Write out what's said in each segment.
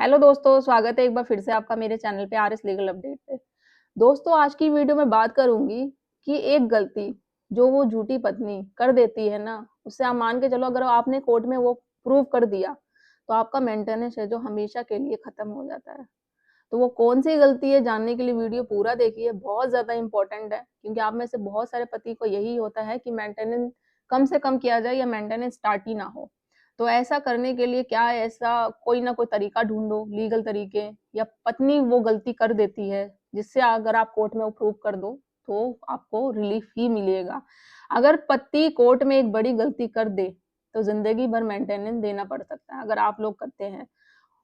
Hello दोस्तों, स्वागत है एक बार फिर से आपका मेरे चैनल पे आरएस लीगल अपडेट पे। दोस्तों, आज की वीडियो में बात करूंगी कि एक गलती जो वो झूठी पत्नी कर देती है ना, उससे आप मान के चलो अगर आपने कोर्ट में वो प्रूव कर दिया तो आपका मेंटेनेंस है जो हमेशा के लिए खत्म हो जाता है। तो वो कौन सी गलती है जानने के लिए वीडियो पूरा देखिए, बहुत ज्यादा इंपॉर्टेंट है क्योंकि आप में से बहुत सारे पति को यही होता है कि मेंटेनेंस कम से कम किया जाए या मेंटेनेंस स्टार्ट ही ना हो। तो ऐसा करने के लिए क्या ऐसा कोई ना कोई तरीका ढूंढो, लीगल तरीके, या पत्नी वो गलती कर देती है जिससे अगर आप कोर्ट में वो प्रूव कर दो तो आपको रिलीफ ही मिलेगा। अगर पति कोर्ट में एक बड़ी गलती कर दे तो जिंदगी भर मेंटेनेंस देना पड़ सकता है अगर आप लोग करते हैं।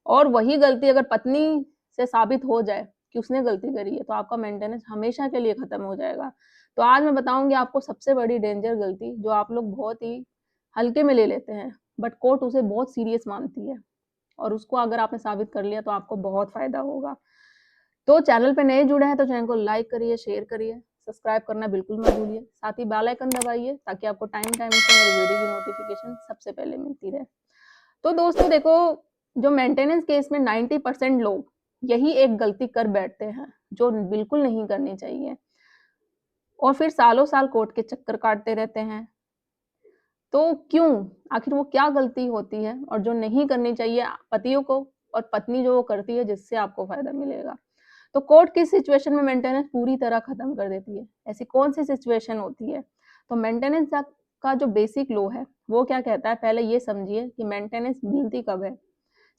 और वही गलती अगर पत्नी से साबित हो जाए कि उसने गलती करी है तो आपका मेंटेनेंस हमेशा के लिए खत्म हो जाएगा। तो आज मैं बताऊंगी आपको सबसे बड़ी डेंजर गलती जो आप लोग बहुत ही हल्के में ले लेते हैं, बट कोर्ट उसे बहुत सीरियस मानती है और उसको अगर आपने साबित कर लिया तो आपको बहुत फायदा होगा। तो चैनल पे नए जुड़े हैं तो चैनल को लाइक करिए, शेयर करिए, सब्सक्राइब करना बिल्कुल मत भूलिए, साथ ही बेल आइकन दबाइए ताकि आपको टाइम टाइम से मेरी वीडियो की नोटिफिकेशन सबसे पहले मिलती रहे। तो दोस्तों देखो, जो मेंटेनेंस केस में 90% लोग यही एक गलती कर बैठते हैं जो बिल्कुल नहीं करनी चाहिए और फिर सालों साल कोर्ट के चक्कर काटते रहते हैं। तो क्यों, आखिर वो क्या गलती होती है और जो नहीं करनी चाहिए पतियों को, और पत्नी जो वो करती है जिससे आपको फायदा मिलेगा। तो कोर्ट किस सिचुएशन में मेंटेनेंस पूरी तरह खत्म कर देती है, ऐसी कौन सी सिचुएशन होती है? तो मेंटेनेंस का जो बेसिक लॉ है वो क्या कहता है, पहले ये समझिए कि मेंटेनेंस मिलती कब है।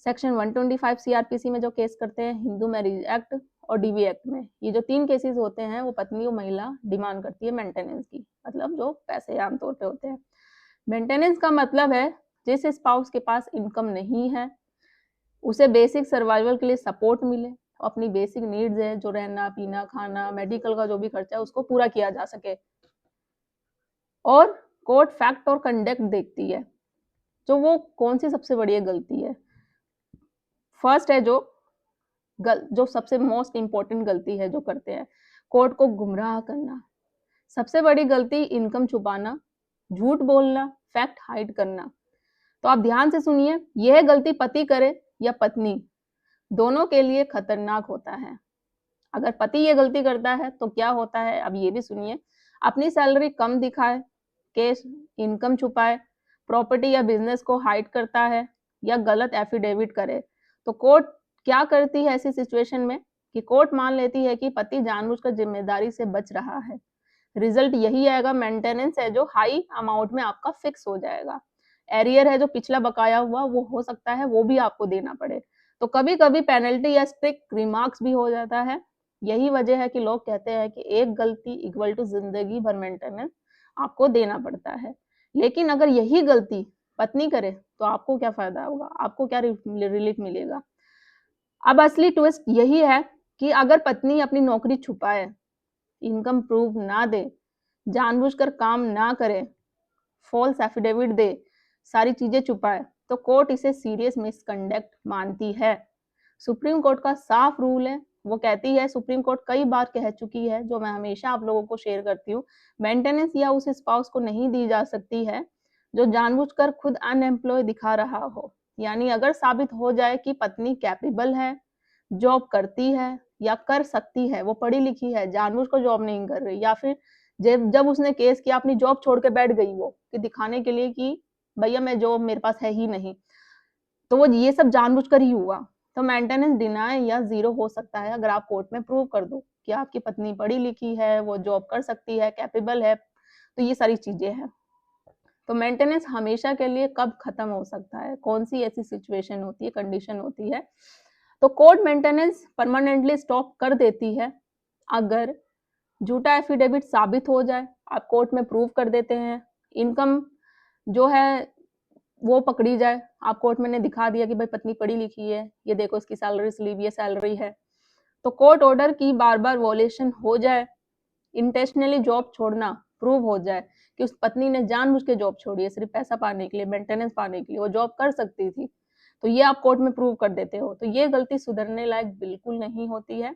सेक्शन 125 सीआरपीसी में जो केस करते हैं, हिंदू मैरिज एक्ट और डीवी एक्ट में, ये जो 3 केसेस होते हैं वो पत्नी और महिला डिमांड करती है मेंटेनेंस की, मतलब जो पैसे आमतौर पे होते हैं। मेंटेनेंस का मतलब है जिस स्पाउस के पास इनकम नहीं है उसे बेसिक सर्वाइवल के लिए सपोर्ट मिले, अपनी बेसिक नीड्स है जो रहना पीना खाना मेडिकल का जो भी खर्चा है उसको पूरा किया जा सके। और कोर्ट फैक्ट और कंडक्ट देखती है, जो वो कौन सी सबसे बड़ी गलती है। फर्स्ट है जो सबसे मोस्ट इंपॉर्टेंट गलती है जो करते हैं, कोर्ट को गुमराह करना। सबसे बड़ी गलती इनकम छुपाना, झूठ बोलना, फैक्ट हाइड करना। तो आप ध्यान से सुनिए, यह गलती पति करे या पत्नी, दोनों के लिए खतरनाक होता है। अगर पति ये गलती करता है तो क्या होता है, अब ये भी सुनिए। अपनी सैलरी कम दिखाए, केस इनकम छुपाए, प्रॉपर्टी या बिजनेस को हाइड करता है या गलत एफिडेविट करे। तो कोर्ट क्या करती है ऐसी सिचुएशन में कि कोर्ट मान लेती है कि पति जानबूझकर जिम्मेदारी से बच रहा है। रिजल्ट यही आएगा, मेंटेनेंस है जो हाई अमाउंट में आपका फिक्स हो जाएगा। एरियर है जो पिछला बकाया हुआ वो हो सकता है वो भी आपको देना पड़े। तो कभी कभी पेनल्टी या स्ट्रिक्ट रिमार्क्स भी हो जाता है। यही वजह है कि लोग कहते हैं कि एक गलती इक्वल टू जिंदगी भर मेंटेनेंस आपको देना पड़ता है। लेकिन अगर यही गलती पत्नी करे तो आपको क्या फायदा होगा, आपको क्या रिलीफ मिलेगा? अब असली ट्विस्ट यही है कि अगर पत्नी अपनी नौकरी छुपाए, इनकम प्रूव ना दे, जानबूझकर काम ना करे, फॉल्स एफिडेविट दे, सारी चीजें छुपाए, तो कोर्ट इसे सीरियस मिसकंडक्ट मानती है। सुप्रीम कोर्ट का साफ रूल है, वो कहती है, सुप्रीम कोर्ट कई बार कह चुकी है, जो मैं हमेशा आप लोगों को शेयर करती हूँ, मेंटेनेंस या उस स्पाउस को नहीं दी जा सकती है जो जानबूझकर खुद अनएम्प्लॉय दिखा रहा हो। यानी अगर साबित हो जाए कि पत्नी कैपेबल है, जॉब करती है या कर सकती है, वो पढ़ी लिखी है, जानबूझकर जॉब नहीं कर रही, या फिर जब जब उसने केस किया अपनी जॉब छोड़ के बैठ गई वो कि दिखाने के लिए कि भैया मैं जॉब मेरे पास है ही नहीं, तो वो ये सब जानबूझकर ही हुआ, तो मेंटेनेंस डिनाई या जीरो हो सकता है अगर आप कोर्ट में प्रूव कर दो कि आपकी पत्नी पढ़ी लिखी है, वो जॉब कर सकती है, कैपेबल है। तो ये सारी चीजें हैं। तो मेंटेनेंस हमेशा के लिए कब खत्म हो सकता है, कौन सी ऐसी सिचुएशन होती है, कंडीशन होती है? तो कोर्ट मेंटेनेंस परमानेंटली स्टॉप कर देती है अगर झूठा एफिडेविट साबित हो जाए, आप कोर्ट में प्रूव कर देते हैं, इनकम जो है वो पकड़ी जाए, आप कोर्ट में ने दिखा दिया कि भाई पत्नी पढ़ी लिखी है, ये देखो इसकी सैलरी स्लिप, ये सैलरी है। तो कोर्ट ऑर्डर की बार बार वॉलेशन हो जाए, इंटेंशनली जॉब छोड़ना प्रूव हो जाए कि उस पत्नी ने जानबूझ के जॉब छोड़ी है सिर्फ पैसा पाने के लिए, मेंटेनेंस पाने के लिए, वो जॉब कर सकती थी, तो ये आप कोर्ट में प्रूव कर देते हो, तो ये गलती सुधरने लायक बिल्कुल नहीं होती है।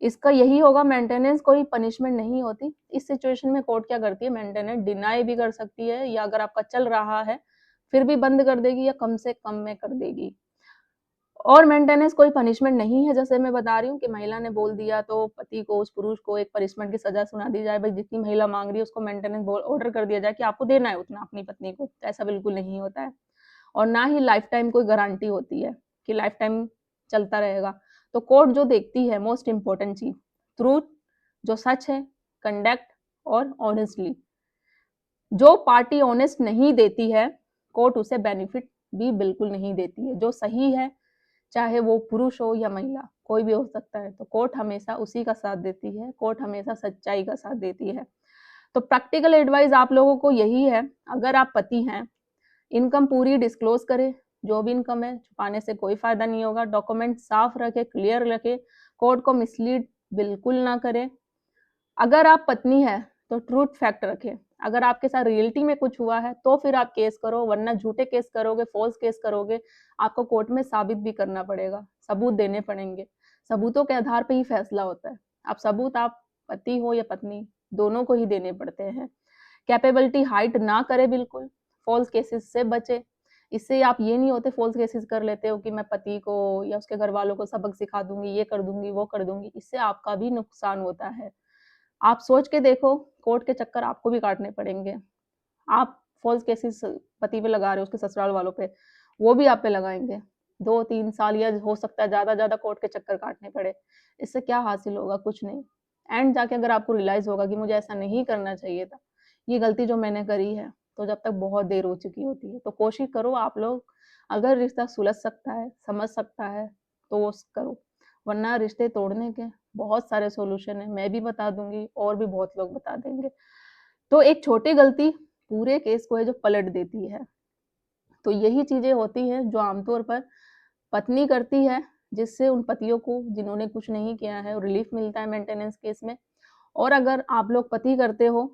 इसका यही होगा, मेंटेनेंस कोई पनिशमेंट नहीं होती। इस सिचुएशन में कोर्ट क्या करती है, मेंटेनेंस डिनाई भी कर सकती है, या अगर आपका चल रहा है फिर भी बंद कर देगी या कम से कम में कर देगी। और मेंटेनेंस कोई पनिशमेंट नहीं है, जैसे मैं बता रही हूँ कि महिला ने बोल दिया तो पति को, उस पुरुष को एक पनिशमेंट की सजा सुना दी जाए, भाई जितनी महिला मांग रही है उसको मेंटेनेंस ऑर्डर कर दिया जाए कि आपको देना है उतना अपनी पत्नी को। ऐसा बिल्कुल नहीं होता है। और ना ही लाइफ टाइम कोई गारंटी होती है कि लाइफ टाइम चलता रहेगा। तो कोर्ट जो देखती है मोस्ट इम्पोर्टेंट चीज, ट्रूथ, जो सच है, कंडक्ट और ऑनेस्टली। जो पार्टी ऑनेस्ट नहीं देती है, कोर्ट उसे बेनिफिट भी बिल्कुल नहीं देती है। जो सही है, चाहे वो पुरुष हो या महिला, कोई भी हो सकता है, तो कोर्ट हमेशा उसी का साथ देती है। कोर्ट हमेशा सच्चाई का साथ देती है। तो प्रैक्टिकल एडवाइस आप लोगों को यही है, अगर आप पति हैं, इनकम पूरी डिस्क्लोज करें। जो भी इनकम है, छुपाने से कोई फायदा नहीं होगा। डॉक्यूमेंट साफ रखे, क्लियर रखे, कोर्ट को मिसलीड बिल्कुल ना करें। अगर आप पत्नी है तो ट्रूथ फैक्ट रखें। अगर आपके साथ रियलिटी में कुछ हुआ है तो फिर आप केस करो, वरना झूठे केस करोगे, फॉल्स केस करोगे, आपको कोर्ट में साबित भी करना पड़ेगा, सबूत देने पड़ेंगे। सबूतों के आधार पे ही फैसला होता है। आप सबूत, आप पति हो या पत्नी, दोनों को ही देने पड़ते हैं। कैपेबिलिटी हाइड ना करे बिल्कुल, फॉल्स केसेस से बचे। इससे आप ये नहीं होते फॉल्स केसेस कर लेते हो कि मैं पति को या उसके घर वालों को सबक सिखा दूंगी, ये कर दूंगी, वो कर दूंगी। इससे आपका भी नुकसान होता है। आप सोच के देखो, कोर्ट के चक्कर आपको भी काटने पड़ेंगे। आप फॉल्स केसेस पति पे लगा रहे हो, उसके ससुराल वालों पे, वो भी आप पे लगाएंगे। 2-3 साल या हो सकता है ज्यादा कोर्ट के चक्कर काटने पड़े। इससे क्या हासिल होगा? कुछ नहीं। एंड जाके अगर आपको रियलाइज होगा कि मुझे ऐसा नहीं करना चाहिए था, ये गलती जो मैंने करी है, तो जब तक बहुत देर हो चुकी होती है। तो कोशिश करो आप लोग, अगर रिश्ता सुलझ सकता है, समझ सकता है, तो वो करो। वरना रिश्ते तोड़ने के बहुत सारे सॉल्यूशन है, मैं भी बता दूंगी और भी बहुत लोग बता देंगे। तो एक छोटी गलती पूरे केस को है जो पलट देती है। तो यही चीजें होती हैं जो आमतौर पर पत्नी करती है, जिससे उन पतियों को जिन्होंने कुछ नहीं किया है रिलीफ मिलता है मेंटेनेंस केस में। और अगर आप लोग पति करते हो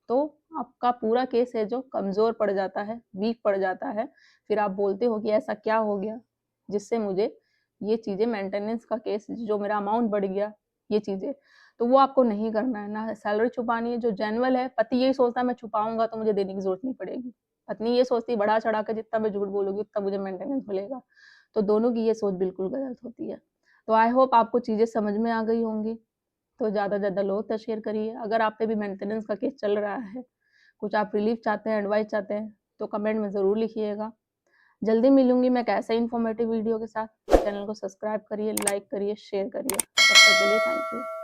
तो आपका पूरा केस है जो कमजोर पड़ जाता है, वीक पड़ जाता है। फिर आप बोलते हो कि ऐसा क्या हो गया जिससे मुझे ये चीजें, मेंटेनेंस का केस जो मेरा अमाउंट बढ़ गया, ये चीजें। तो वो आपको नहीं करना है। ना सैलरी छुपानी है। जो जेन्युइन है, पति यही सोचता है मैं छुपाऊंगा तो मुझे देने की जरूरत नहीं पड़ेगी। पत्नी ये सोचती है बढ़ा चढ़ा कर जितना मैं झूठ बोलूंगी उतना मुझे मेंटेनेंस मिलेगा। तो दोनों की ये सोच बिल्कुल गलत होती है। तो आई होप आपको चीजें समझ में आ गई होंगी। तो ज़्यादा से ज़्यादा लोग तक शेयर करिए। अगर आप पे भी मेंटेनेंस का केस चल रहा है, कुछ आप रिलीफ चाहते हैं, एडवाइस चाहते हैं, तो कमेंट में ज़रूर लिखिएगा। जल्दी मिलूंगी मैं एक ऐसा इन्फॉर्मेटिव वीडियो के साथ। चैनल को सब्सक्राइब करिए, लाइक करिए, शेयर करिए। तब तक के लिए थैंक यू।